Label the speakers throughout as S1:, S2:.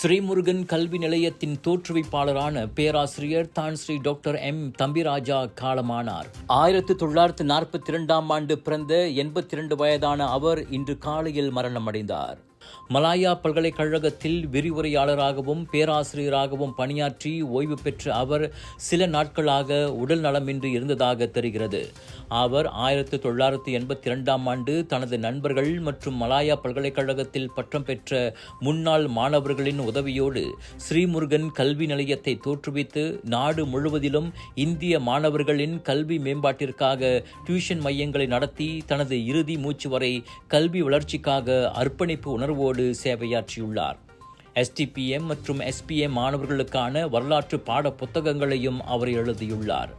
S1: ஸ்ரீமுருகன் கல்வி நிலையத்தின் தோற்றுவிப்பாளரான பேராசிரியர் தான் ஸ்ரீ டாக்டர் எம் தம்பிராஜா காலமானார். 1942 பிறந்த 82 வயதான அவர் இன்று காலையில் மரணமடைந்தார். மலாயா பல்கலைக்கழகத்தில் விரிவுரையாளராகவும் பேராசிரியராகவும் பணியாற்றி ஓய்வு பெற்ற அவர் சில நாட்களாக உடல் நலமின்றி இருந்ததாக தெரிகிறது. அவர் 1982 தனது நண்பர்கள் மற்றும் மலாயா பல்கலைக்கழகத்தில் பட்டம் பெற்ற முன்னாள் மாணவர்களின் உதவியோடு ஸ்ரீமுருகன் கல்வி நிலையத்தை தோற்றுவித்து நாடு முழுவதிலும் இந்திய மாணவர்களின் கல்வி மேம்பாட்டிற்காக டியூஷன் மையங்களை நடத்தி தனது இறுதி மூச்சு வரை கல்வி வளர்ச்சிக்காக அர்ப்பணிப்பு உணர்வோடு சேவையாற்றியுள்ளார். STPM மற்றும் SPM மாணவர்களுக்கான வரலாற்று பாட புத்தகங்களையும் அவர் எழுதியுள்ளார்.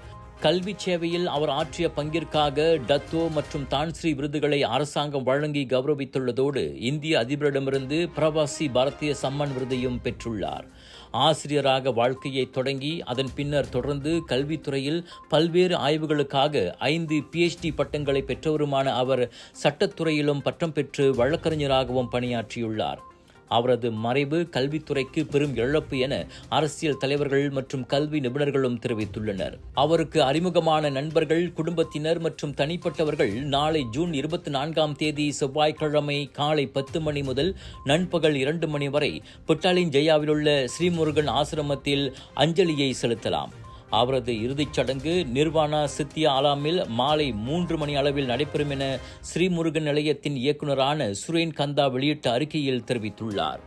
S1: கல்வி சேவையில் அவர் ஆற்றிய பங்கிற்காக டத்தோ மற்றும் தான்ஸ்ரீ விருதுகளை அரசாங்கம் வழங்கி கௌரவித்துள்ளதோடு இந்திய அதிபரிடமிருந்து பிரவாசி பாரதிய சம்மன் விருதையும் பெற்றுள்ளார். ஆசிரியராக வாழ்க்கையை தொடங்கி அதன் பின்னர் தொடர்ந்து கல்வித்துறையில் பல்வேறு ஆய்வுகளுக்காக 5 PhD பட்டங்களை பெற்றவருமான அவர் சட்டத்துறையிலும் பட்டம் பெற்று வழக்கறிஞராகவும் பணியாற்றியுள்ளார். அவரது மறைவு கல்வித்துறைக்கு பெரும் இழப்பு என அரசியல் தலைவர்கள் மற்றும் கல்வி நிபுணர்களும் தெரிவித்துள்ளனர். அவருக்கு அறிமுகமான நண்பர்கள், குடும்பத்தினர் மற்றும் தனிப்பட்டவர்கள் நாளை ஜூன் 24 செவ்வாய்க்கிழமை காலை 10 மணி முதல் நண்பகல் 2 மணி வரை புட்டாலின் ஜெயாவிலுள்ள ஸ்ரீமுருகன் ஆசிரமத்தில் அஞ்சலியை செலுத்தலாம். அவரது இறுதிச் சடங்கு நிர்வாணா சித்தியா ஆலாமில் மாலை 3 மணி அளவில் நடைபெறும் என ஸ்ரீமுருகன் நிலையத்தின் இயக்குநரான சுரேன் கந்தா வெளியிட்ட அறிக்கையில் தெரிவித்துள்ளார்.